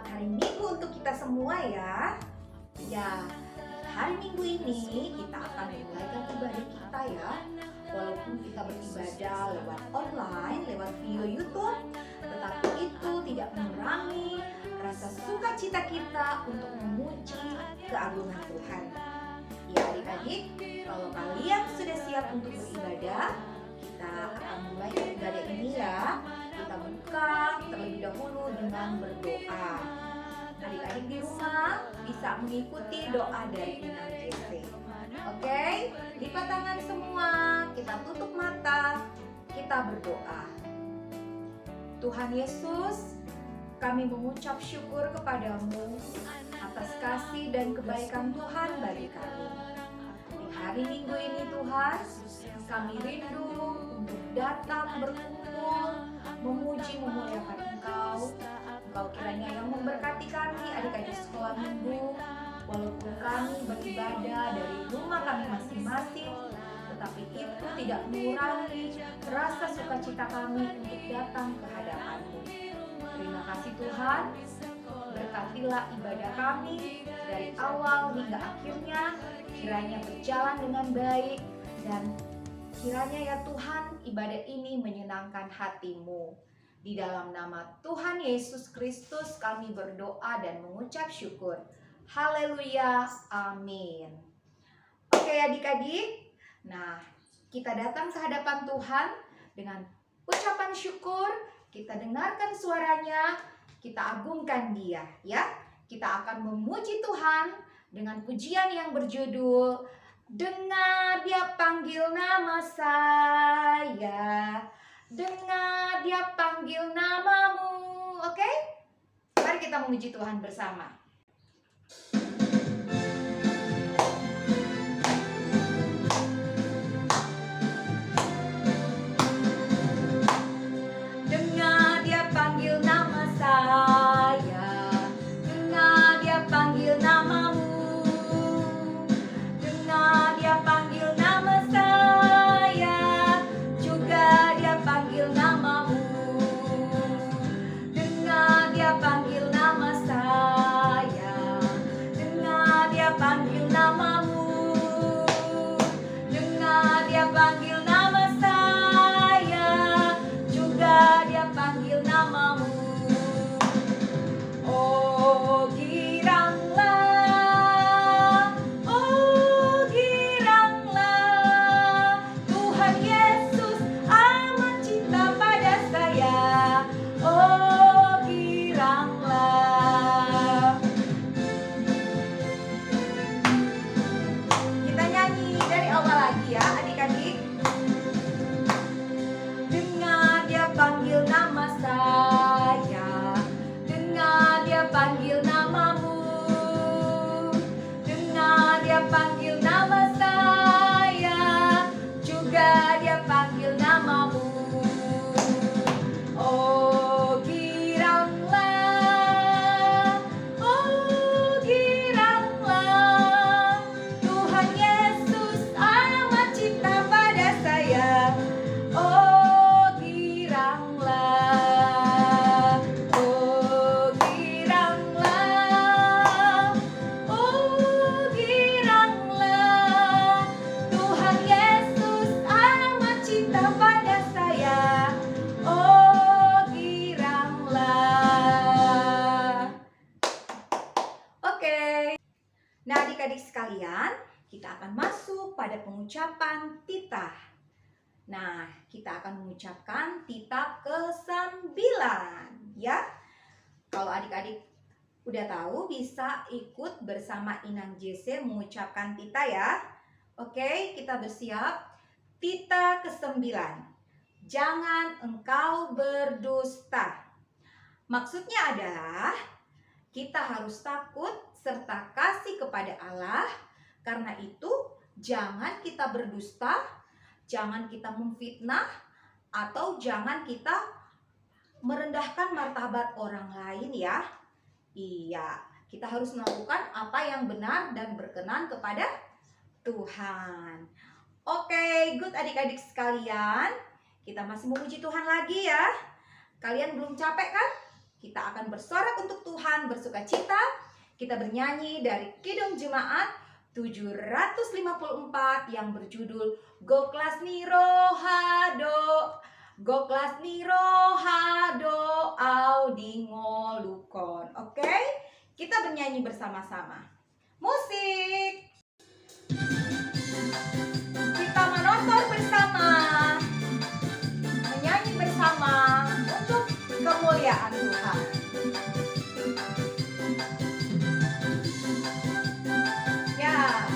Selamat hari Minggu untuk kita semua ya. Ya, hari Minggu ini kita akan memulaikan ibadah kita ya. Walaupun kita beribadah lewat online, lewat video YouTube, tetapi itu tidak mengurangi rasa sukacita kita untuk memuji keagungan Tuhan. Ya adik-adik, kalau kalian sudah siap untuk beribadah, kita akan mulai ibadah ini ya. Kita buka terlebih dahulu dengan berdoa. Adik-adik di rumah bisa mengikuti doa dari Inang JC. Oke, lipat tangan semua, kita tutup mata, kita berdoa. Tuhan Yesus, kami mengucap syukur kepadamu atas kasih dan kebaikan Tuhan bagi kami. Di hari Minggu ini Tuhan, kami rindu untuk datang berkumpul, memuji memuliakan Engkau. Engkau kiranya yang memberkati kami adik-adik sekolah minggu, walaupun kami beribadah dari rumah kami masing-masing, tetapi itu tidak mengurangi rasa sukacita kami untuk datang ke hadapan-Mu. Terima kasih Tuhan, berkatilah ibadah kami dari awal hingga akhirnya, kiranya berjalan dengan baik, dan kiranya ya Tuhan, ibadah ini menyenangkan hati-Mu. Di dalam nama Tuhan Yesus Kristus kami berdoa dan mengucap syukur. Haleluya, amin. Oke adik-adik, nah kita datang ke hadapan Tuhan dengan ucapan syukur, kita dengarkan suaranya, kita agungkan Dia ya. Kita akan memuji Tuhan dengan pujian yang berjudul Dengar Dia panggil nama saya, dengar Dia panggil namamu. Oke? Mari kita memuji Tuhan bersama. Dengar Dia panggil nama saya, dengar Dia panggil namamu. Dengar Dia panggil nama saya, juga Dia panggil namamu. Dengar Dia panggil nama saya, dengar Dia panggil namamu. Dengar Dia panggil nama saya, juga Dia panggil namamu. Oh giranglah, Tuhan Yesus amat cinta pada saya. Oh giranglah. Kita nyanyi dari awal lagi ya adik-adik. Dengar Dia panggil nama saya, dengar Dia panggil namamu. Dengar Dia panggil nama saya, juga Dia panggil namamu. Oh giranglah, Tuhan Yesus amat cinta pada saya. Oh giranglah, Tuhan Yesus amat cinta pada saya. Oh giranglah. Oke. Nah adik-adik sekalian, kita akan masuk pada pengucapan titah. Nah, kita akan mengucapkan titah ke-9 ya. Kalau adik-adik udah tahu, bisa ikut bersama Inang JC mengucapkan titah ya. Oke, kita bersiap. Titah ke-9. Jangan engkau berdusta. Maksudnya adalah kita harus takut serta kasih kepada Allah. Karena itu jangan kita berdusta, jangan kita memfitnah, atau jangan kita merendahkan martabat orang lain ya. Iya, kita harus melakukan apa yang benar dan berkenan kepada Tuhan. Oke, good adik-adik sekalian. Kita masih memuji Tuhan lagi ya. Kalian belum capek kan? kita akan bersorak untuk Tuhan, bersukacita. Kita bernyanyi dari Kidung Jemaat 754 yang berjudul Go Kelas Ni Rohado, Go Kelas Ni Rohado Audi Ngolukon. Oke, kita bernyanyi bersama-sama. Musik. Kita menonton bersama, menyanyi bersama untuk kemuliaan Tuhan. Ya.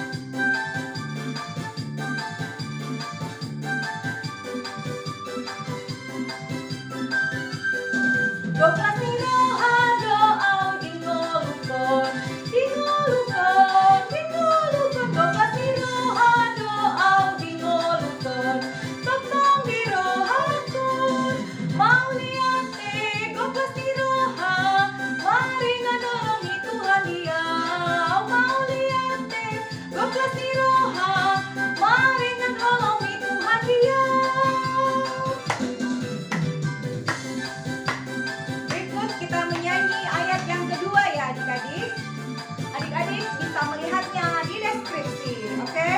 Go Kelas Ni Rohado Audi Ngolukon, di Ngolukon, di Ngolukon. Go Kelas Ni Rohado Audi Ngolukon, totong di rohakon. Mau liate Go Kelas Ni Roha, mari nganolongi Tuhan dia. Mau liate Go Kelas Ni Roha, mari nganolongi Tuhan dia. Berikut kita menyanyi ayat yang kedua ya adik-adik. Adik-adik bisa melihatnya di deskripsi, oke?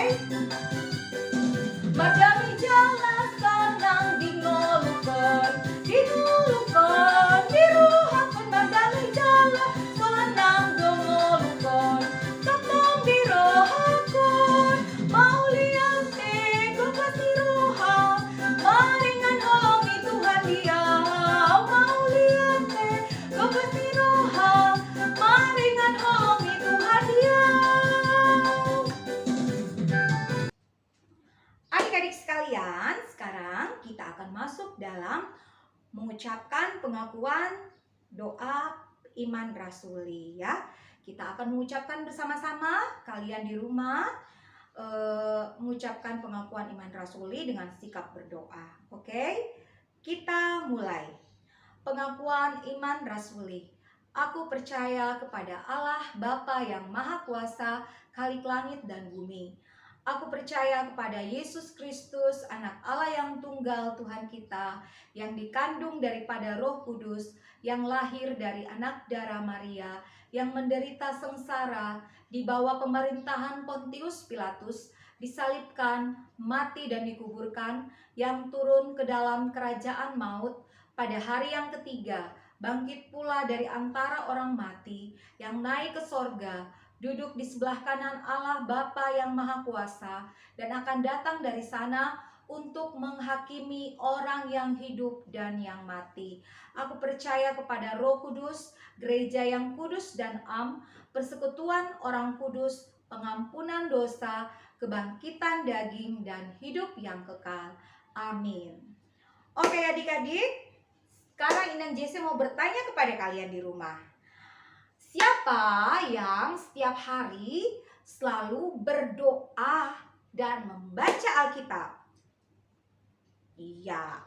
Madami jala sanang di ngolukon, di ngolukon, di ruhakon. Madami jala sanang do ngolukon, totong di rohakon. Mau liate Go Kelas Ni Roha, mari nganolongi Tuhan dia. Mau liate Go Kelas Ni Roha, mari nganolongi Tuhan dia. Adik-adik sekalian, sekarang kita akan masuk dalam mengucapkan pengakuan doa iman rasuli ya. Kita akan mengucapkan bersama-sama, kalian di rumah mengucapkan pengakuan iman rasuli dengan sikap berdoa. Oke? Kita mulai. Pengakuan iman rasuli. Aku percaya kepada Allah Bapa yang Maha Kuasa, Khalik langit dan bumi. Aku percaya kepada Yesus Kristus, anak Allah yang tunggal Tuhan kita, yang dikandung daripada Roh Kudus, yang lahir dari anak darah Maria, yang menderita sengsara di bawah pemerintahan Pontius Pilatus, disalibkan, mati dan dikuburkan, yang turun ke dalam kerajaan maut, pada hari yang ketiga, bangkit pula dari antara orang mati, yang naik ke sorga, duduk di sebelah kanan Allah Bapa yang Maha Kuasa, dan akan datang dari sana untuk menghakimi orang yang hidup dan yang mati. Aku percaya kepada Roh Kudus, gereja yang kudus dan am, persekutuan orang kudus, pengampunan dosa, kebangkitan daging, dan hidup yang kekal. Amin. Oke adik-adik, sekarang Inang Jesse mau bertanya kepada kalian di rumah. Siapa yang setiap hari selalu berdoa dan membaca Alkitab? Iya.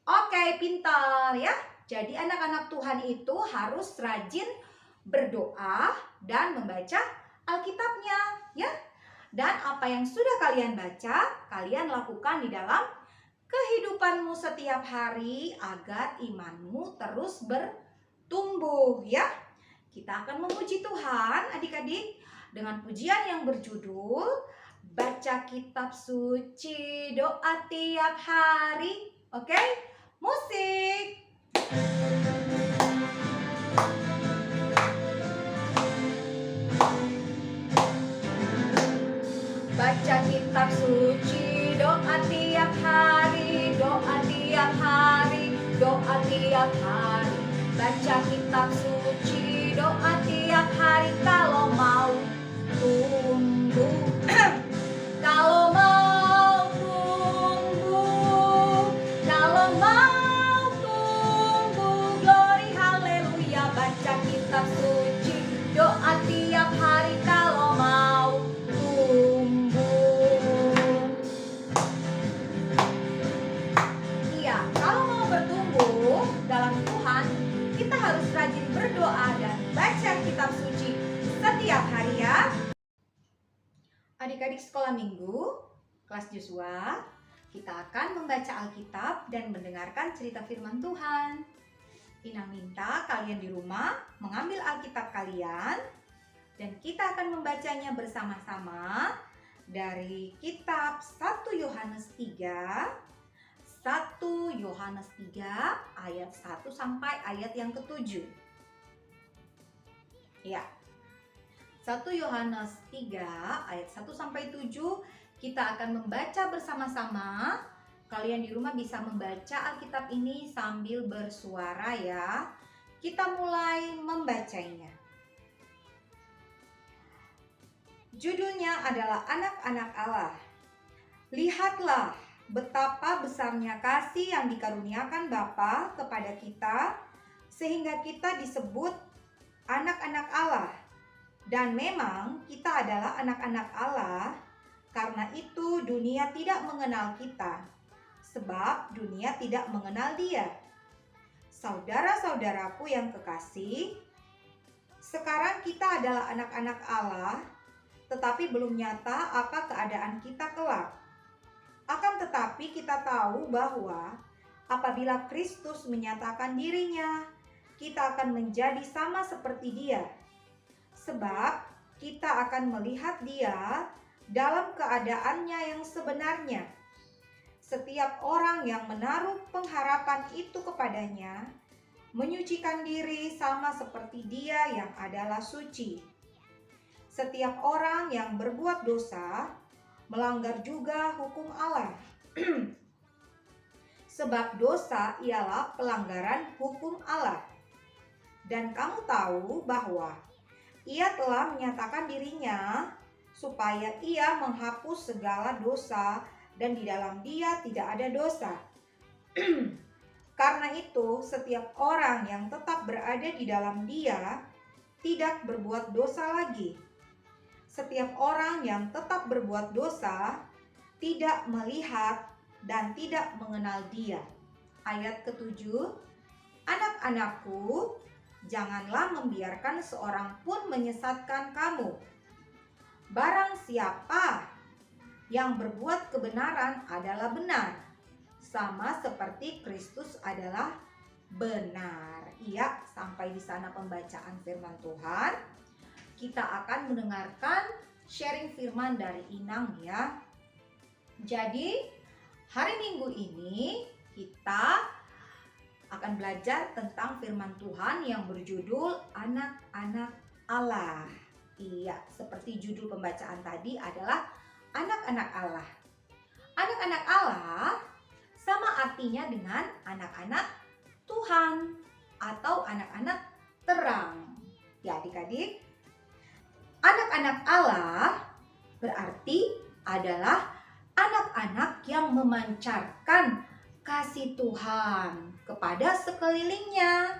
Oke, pintar ya. Jadi anak-anak Tuhan itu harus rajin berdoa dan membaca Alkitabnya ya. Dan apa yang sudah kalian baca, kalian lakukan di dalam kehidupanmu setiap hari agar imanmu terus bertumbuh ya. Kita akan memuji Tuhan adik-adik dengan pujian yang berjudul Baca Kitab Suci Doa Tiap Hari. Oke? Musik. Baca kitab suci, doa tiap hari, doa tiap hari, doa tiap hari. Baca kitab suci, doa tiap hari kalau mau tumbuh. Kalau mau tumbuh, kalau mau tumbuh, glory haleluya. Baca kitab suci, doa tiap hari kalau mau tumbuh. Iya, kalau mau bertumbuh dalam Tuhan, kita harus rajin berdoa dan baca kitab suci setiap hari ya. Adik-adik sekolah minggu, kelas Joshua, kita akan membaca Alkitab dan mendengarkan cerita firman Tuhan. Inang minta kalian di rumah mengambil Alkitab kalian dan kita akan membacanya bersama-sama dari kitab 1 Yohanes 3. 1 Yohanes 3 ayat 1 sampai ayat yang ke-7. Ya. 1 Yohanes 3 ayat 1 sampai 7 kita akan membaca bersama-sama. Kalian di rumah bisa membaca Alkitab ini sambil bersuara ya. Kita mulai membacanya. Judulnya adalah Anak-anak Allah. Lihatlah betapa besarnya kasih yang dikaruniakan Bapa kepada kita, sehingga kita disebut anak-anak Allah. Dan memang kita adalah anak-anak Allah, karena itu dunia tidak mengenal kita. Sebab dunia tidak mengenal Dia. Saudara-saudaraku yang kekasih, sekarang kita adalah anak-anak Allah, tetapi belum nyata apa keadaan kita kelak. Akan tetapi kita tahu bahwa apabila Kristus menyatakan dirinya, kita akan menjadi sama seperti Dia. Sebab kita akan melihat Dia dalam keadaannya yang sebenarnya. Setiap orang yang menaruh pengharapan itu kepadanya, menyucikan diri sama seperti Dia yang adalah suci. Setiap orang yang berbuat dosa, melanggar juga hukum Allah. Sebab dosa ialah pelanggaran hukum Allah. Dan kamu tahu bahwa Ia telah menyatakan dirinya supaya Ia menghapus segala dosa, dan di dalam Dia tidak ada dosa. Karena itu, setiap orang yang tetap berada di dalam Dia tidak berbuat dosa lagi. Setiap orang yang tetap berbuat dosa tidak melihat dan tidak mengenal Dia. Ayat ke-7, anak-anakku, janganlah membiarkan seorang pun menyesatkan kamu. Barang siapa yang berbuat kebenaran adalah benar, sama seperti Kristus adalah benar. Iya, sampai di sana pembacaan firman Tuhan. Kita akan mendengarkan sharing firman dari Inang ya. Jadi, hari Minggu ini kita akan belajar tentang firman Tuhan yang berjudul Anak-anak Allah. Iya, seperti judul pembacaan tadi adalah anak-anak Allah. Anak-anak Allah sama artinya dengan anak-anak Tuhan atau anak-anak terang. Ya adik-adik, anak-anak Allah berarti adalah anak-anak yang memancarkan kasih Tuhan kepada sekelilingnya.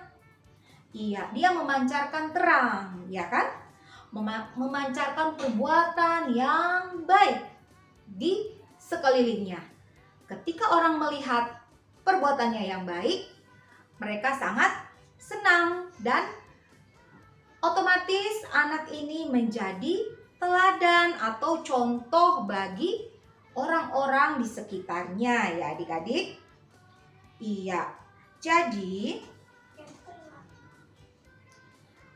Iya, dia memancarkan terang, ya kan? Memancarkan perbuatan yang baik di sekelilingnya. Ketika orang melihat perbuatannya yang baik, mereka sangat senang dan otomatis anak ini menjadi teladan atau contoh bagi orang-orang di sekitarnya ya adik-adik. Iya, jadi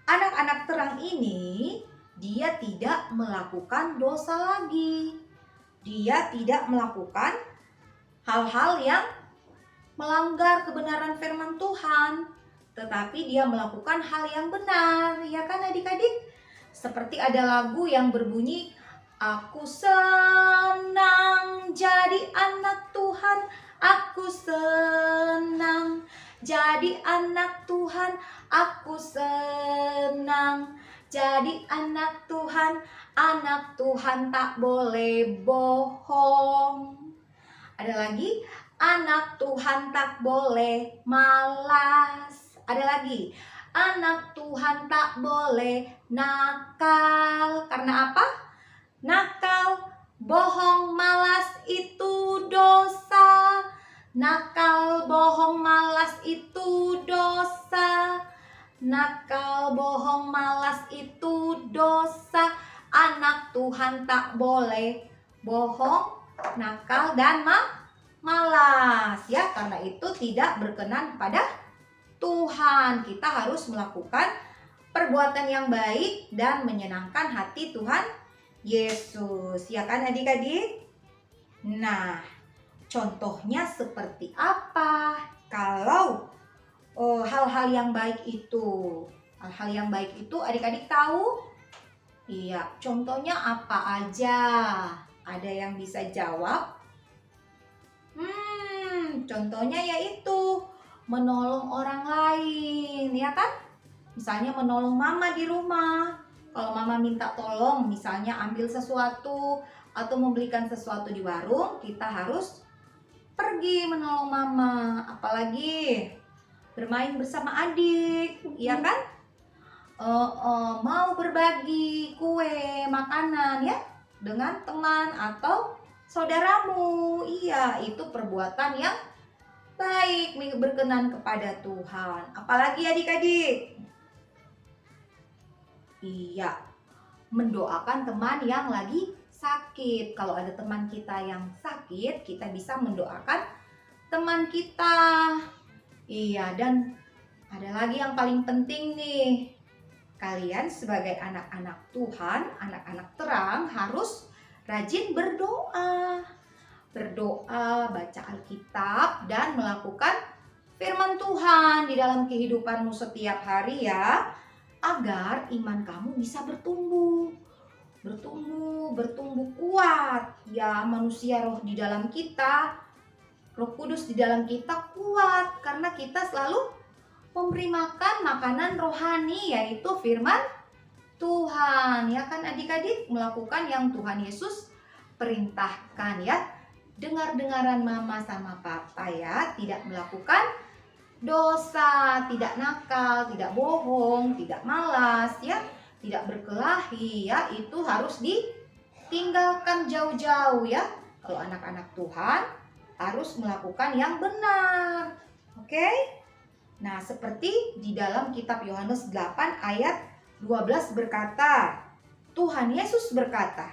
anak-anak terang ini dia tidak melakukan dosa lagi. Dia tidak melakukan hal-hal yang melanggar kebenaran firman Tuhan, tetapi dia melakukan hal yang benar, ya kan adik-adik? Seperti ada lagu yang berbunyi, aku senang jadi anak Tuhan, aku senang jadi anak Tuhan, aku senang jadi anak Tuhan. Anak Tuhan tak boleh bohong. Ada lagi, anak Tuhan tak boleh malas. Ada lagi, anak Tuhan tak boleh nakal. Karena apa? Nakal, bohong, malas itu dosa. Nakal, bohong, malas itu dosa. Nakal, bohong, malas itu dosa. Anak Tuhan tak boleh bohong, nakal, dan malas ya, karena itu tidak berkenan pada Tuhan. Kita harus melakukan perbuatan yang baik dan menyenangkan hati Tuhan Yesus. Ya kan adik-adik? Nah, contohnya seperti apa? Kalau hal-hal yang baik itu, adik-adik tahu? Iya, contohnya apa aja? Ada yang bisa jawab? Contohnya yaitu menolong orang lain, ya kan? Misalnya menolong mama di rumah. Kalau mama minta tolong, misalnya ambil sesuatu atau membelikan sesuatu di warung, kita harus pergi menolong mama. Apalagi bermain bersama adik, ya kan? Mau berbagi kue, makanan ya dengan teman atau saudaramu. Iya, itu perbuatan yang baik, berkenan kepada Tuhan. Apalagi adik-adik? Iya, mendoakan teman yang lagi sakit. Kalau ada teman kita yang sakit, kita bisa mendoakan teman kita. Iya, dan ada lagi yang paling penting nih. Kalian sebagai anak-anak Tuhan, anak-anak terang harus rajin berdoa. Berdoa, baca Alkitab, dan melakukan firman Tuhan di dalam kehidupanmu setiap hari ya, agar iman kamu bisa bertumbuh kuat. Ya, manusia roh di dalam kita, Roh Kudus di dalam kita kuat karena kita selalu memberi makan makanan rohani, yaitu firman Tuhan. Ya kan adik-adik, melakukan yang Tuhan Yesus perintahkan ya. Dengar-dengaran mama sama papa ya, tidak melakukan dosa, tidak nakal, tidak bohong, tidak malas ya, tidak berkelahi ya, itu harus ditinggalkan jauh-jauh ya. Kalau anak-anak Tuhan harus melakukan yang benar. Oke? Nah, seperti di dalam kitab Yohanes 8 ayat 12 berkata, Tuhan Yesus berkata,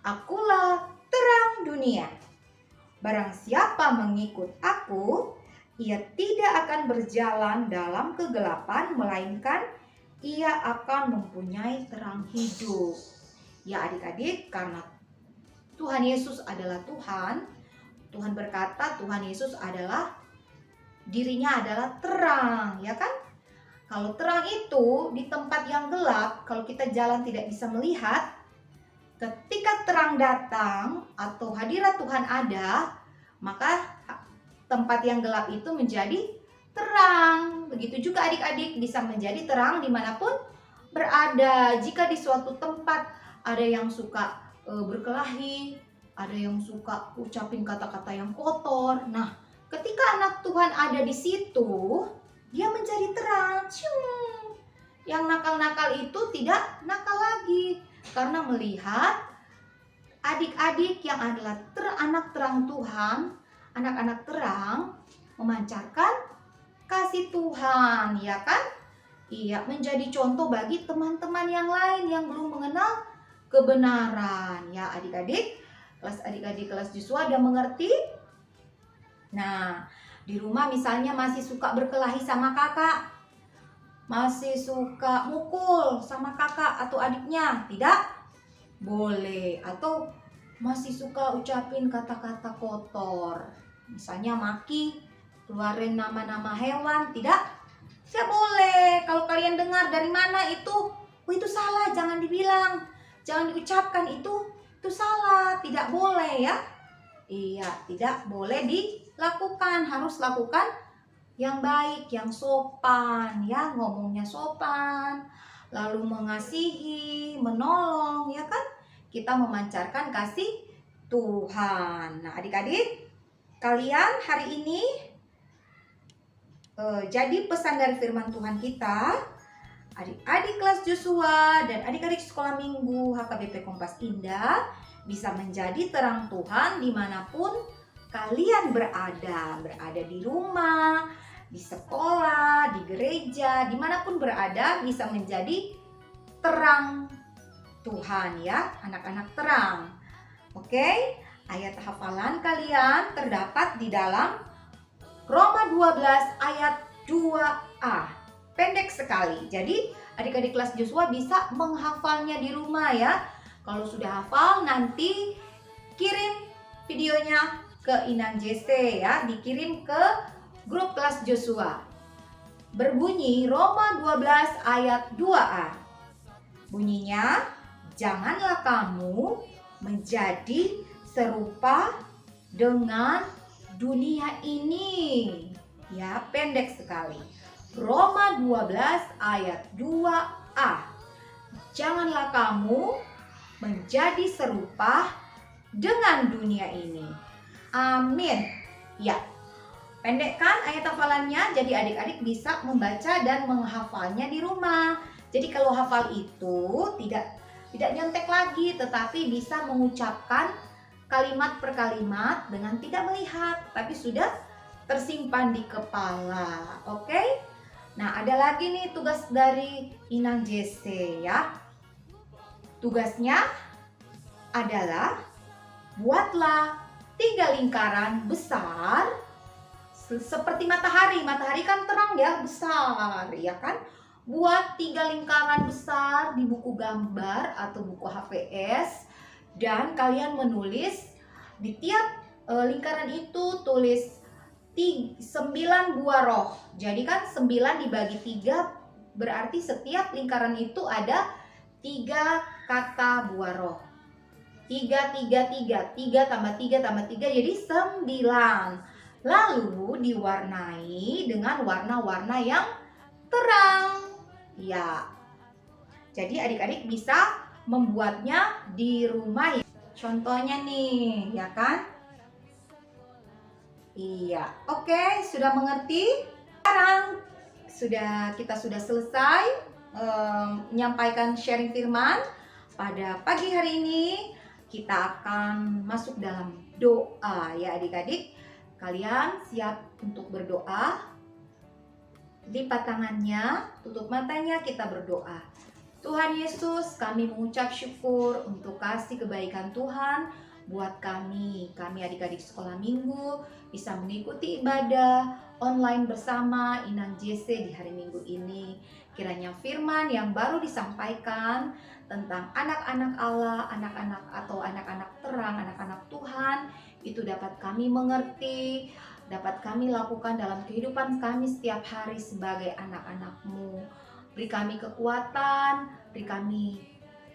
"Akulah terang dunia. Barang siapa mengikut aku, ia tidak akan berjalan dalam kegelapan, melainkan ia akan mempunyai terang hidup." Ya adik-adik, karena Tuhan Yesus adalah Tuhan, Tuhan berkata Tuhan Yesus adalah, dirinya adalah terang, ya kan? Kalau terang itu di tempat yang gelap, kalau kita jalan tidak bisa melihat, ketika terang datang atau hadirat Tuhan ada, maka tempat yang gelap itu menjadi terang. Begitu juga adik-adik bisa menjadi terang dimanapun berada. Jika di suatu tempat ada yang suka berkelahi, ada yang suka ucapin kata-kata yang kotor. Nah, ketika anak Tuhan ada di situ, dia menjadi terang. Yang nakal-nakal itu tidak nakal lagi. Karena melihat adik-adik yang adalah anak terang Tuhan, anak-anak terang memancarkan kasih Tuhan, ya kan? Iya, menjadi contoh bagi teman-teman yang lain yang belum mengenal kebenaran. Ya adik-adik, kelas Joshua udah mengerti? Nah, di rumah misalnya masih suka berkelahi sama kakak, masih suka mukul sama kakak atau adiknya, tidak boleh. Atau masih suka ucapin kata-kata kotor, misalnya maki, keluarin nama-nama hewan, tidak boleh. Kalau kalian dengar dari mana itu, itu salah, jangan dibilang, jangan diucapkan, itu salah, tidak boleh ya. Iya, tidak boleh dilakukan, harus lakukan yang baik, yang sopan ya, ngomongnya sopan, lalu mengasihi, menolong, ya kan? Kita memancarkan kasih Tuhan. Nah, adik-adik, kalian hari ini jadi pesan dari firman Tuhan kita, adik-adik kelas Joshua dan adik-adik sekolah minggu HKBP Kompas Indah bisa menjadi terang Tuhan dimanapun kalian berada di rumah, di sekolah, di gereja, dimanapun berada bisa menjadi terang Tuhan ya, anak-anak terang. Oke, ayat hafalan kalian terdapat di dalam Roma 12 ayat 2A. Pendek sekali. Jadi adik-adik kelas Joshua bisa menghafalnya di rumah ya. Kalau sudah hafal nanti kirim videonya ke Inang JC ya, dikirim ke grup kelas Joshua. Berbunyi Roma 12 ayat 2A. Bunyinya, janganlah kamu menjadi serupa dengan dunia ini. Ya, pendek sekali. Roma 12 ayat 2A. Janganlah kamu menjadi serupa dengan dunia ini. Amin. Ya, pendek kan ayat hafalannya, jadi adik-adik bisa membaca dan menghafalnya di rumah. Jadi kalau hafal itu tidak nyontek lagi, tetapi bisa mengucapkan kalimat per kalimat dengan tidak melihat, tapi sudah tersimpan di kepala. Oke? Nah, ada lagi nih tugas dari Inang JC ya. Tugasnya adalah buatlah 3 lingkaran besar seperti matahari. Matahari kan terang ya, besar ya kan? Buat 3 lingkaran besar di buku gambar atau buku HPS, dan kalian menulis di tiap lingkaran itu tulis 9 buah roh. Jadi kan 9 dibagi 3 berarti setiap lingkaran itu ada 3 kata buah roh. 3 tambah 3 tambah 3 jadi 9. Lalu diwarnai dengan warna-warna yang terang. Ya. Jadi adik-adik bisa membuatnya di rumah. Contohnya nih, ya kan? Iya, oke, sudah mengerti? Sekarang kita sudah selesai menyampaikan sharing firman. Pada pagi hari ini kita akan masuk dalam doa ya adik-adik. Kalian siap untuk berdoa? Lipat tangannya, tutup matanya, kita berdoa. Tuhan Yesus, kami mengucap syukur untuk kasih kebaikan Tuhan buat kami adik-adik sekolah minggu bisa mengikuti ibadah online bersama Inang JC di hari Minggu ini. Kiranya firman yang baru disampaikan tentang anak-anak Allah, anak-anak atau anak-anak terang, anak-anak Tuhan, itu dapat kami mengerti, dapat kami lakukan dalam kehidupan kami setiap hari sebagai anak-anak-Mu. Beri kami kekuatan, beri kami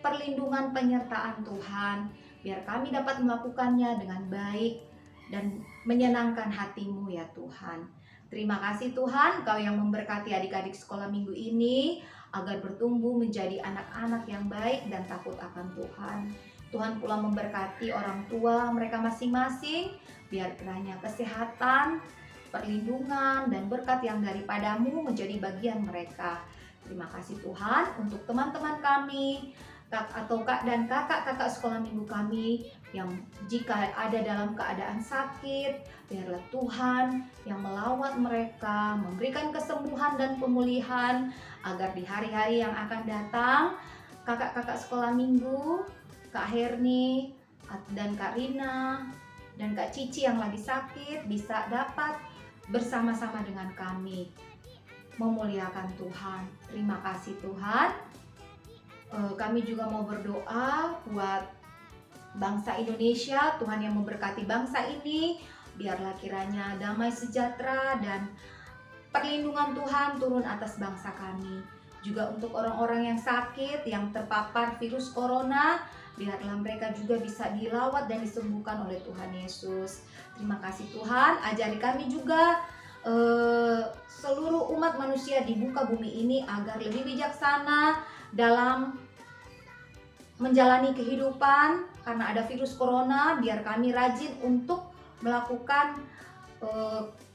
perlindungan penyertaan Tuhan, biar kami dapat melakukannya dengan baik dan menyenangkan hati-Mu ya Tuhan. Terima kasih Tuhan, Kau yang memberkati adik-adik sekolah minggu ini agar bertumbuh menjadi anak-anak yang baik dan takut akan Tuhan. Tuhan pula memberkati orang tua mereka masing-masing, biar kiranya kesehatan, perlindungan, dan berkat yang daripada-Mu menjadi bagian mereka. Terima kasih Tuhan untuk teman-teman kami, kak dan kakak-kakak sekolah minggu kami yang jika ada dalam keadaan sakit, biarlah Tuhan yang melawat mereka, memberikan kesembuhan dan pemulihan, agar di hari-hari yang akan datang kakak-kakak sekolah minggu, Kak Herni dan Kak Rina dan Kak Cici yang lagi sakit bisa dapat bersama-sama dengan kami memuliakan Tuhan. Terima kasih Tuhan. Kami juga mau berdoa buat bangsa Indonesia, Tuhan yang memberkati bangsa ini, biarlah kiranya damai sejahtera dan perlindungan Tuhan turun atas bangsa kami. Juga untuk orang-orang yang sakit, yang terpapar virus corona, biarlah mereka juga bisa dilawat dan disembuhkan oleh Tuhan Yesus. Terima kasih Tuhan, ajari kami juga seluruh umat manusia di muka bumi ini agar lebih bijaksana dalam menjalani kehidupan karena ada virus corona. Biar kami rajin untuk melakukan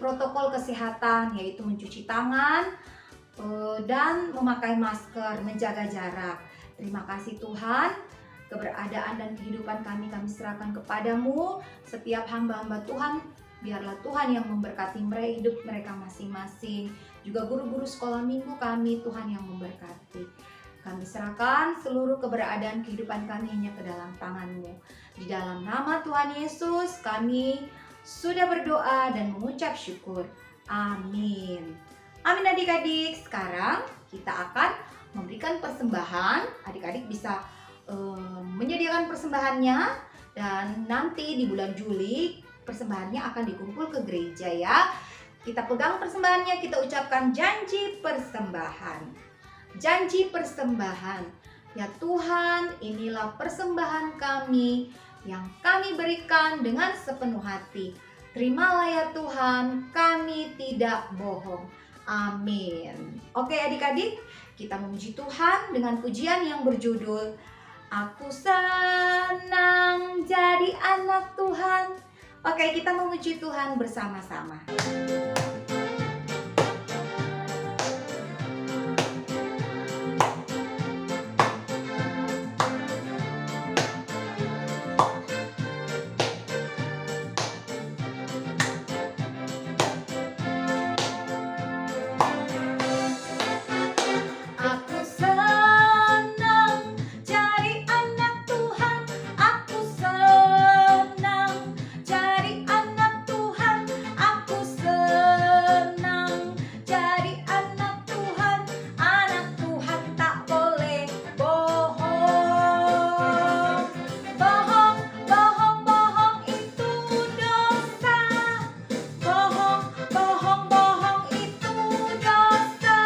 protokol kesehatan, yaitu mencuci tangan dan memakai masker, menjaga jarak. Terima kasih Tuhan, keberadaan dan kehidupan kami serahkan kepadamu. Setiap hamba-hamba Tuhan, biarlah Tuhan yang memberkati hidup mereka masing-masing. Juga guru-guru sekolah minggu kami, Tuhan yang memberkati. Kami serahkan seluruh keberadaan kehidupan kami hanya ke dalam tangan-Mu. Di dalam nama Tuhan Yesus kami sudah berdoa dan mengucap syukur. Amin. Amin adik-adik. Sekarang kita akan memberikan persembahan. Adik-adik bisa menyediakan persembahannya, dan nanti di bulan Juli persembahannya akan dikumpul ke gereja ya. Kita pegang persembahannya, kita ucapkan janji persembahan. Janji persembahan. Ya Tuhan, inilah persembahan kami yang kami berikan dengan sepenuh hati. Terimalah ya Tuhan, kami tidak bohong. Amin. Oke adik-adik, kita memuji Tuhan dengan pujian yang berjudul Aku senang jadi anak Tuhan. Oke, kita memuji Tuhan bersama-sama. Aku senang jadi anak Tuhan. Aku senang jadi anak Tuhan. Aku senang jadi anak Tuhan. Anak Tuhan tak boleh bohong. Bohong, bohong, bohong itu dosa. Bohong, bohong, bohong itu dosa.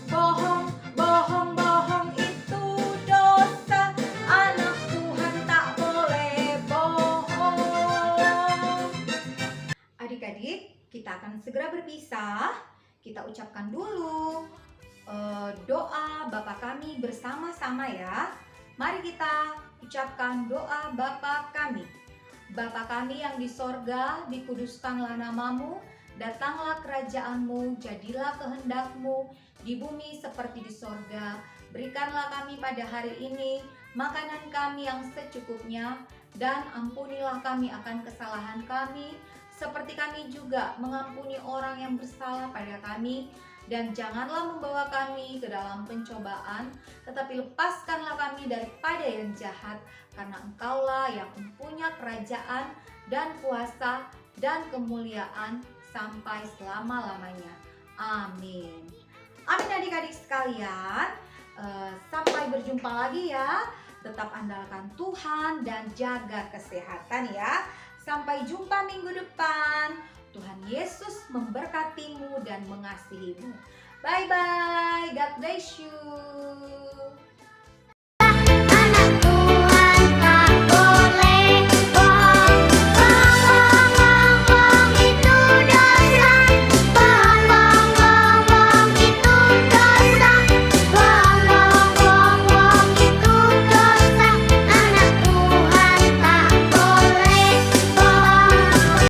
Bohong, bohong, bohong itu dosa. Anak Tuhan tak boleh bohong. Adik-adik, kita akan segera berpisah. Kita ucapkan dulu doa Bapa kami bersama-sama ya. Mari kita ucapkan doa Bapa kami. Bapa kami yang di sorga, dikuduskanlah namamu, datanglah kerajaanmu, jadilah kehendakmu di bumi seperti di sorga. Berikanlah kami pada hari ini makanan kami yang secukupnya, dan ampunilah kami akan kesalahan kami, seperti kami juga mengampuni orang yang bersalah pada kami. Dan janganlah membawa kami ke dalam pencobaan, tetapi lepaskanlah kami daripada yang jahat, karena Engkaulah yang mempunyai kerajaan dan kuasa dan kemuliaan sampai selama-lamanya. Amin. Amin adik-adik sekalian. Sampai berjumpa lagi ya. Tetap andalkan Tuhan dan jaga kesehatan ya. Sampai jumpa minggu depan. Tuhan Yesus memberkatimu dan mengasihimu. Bye-bye. God bless you.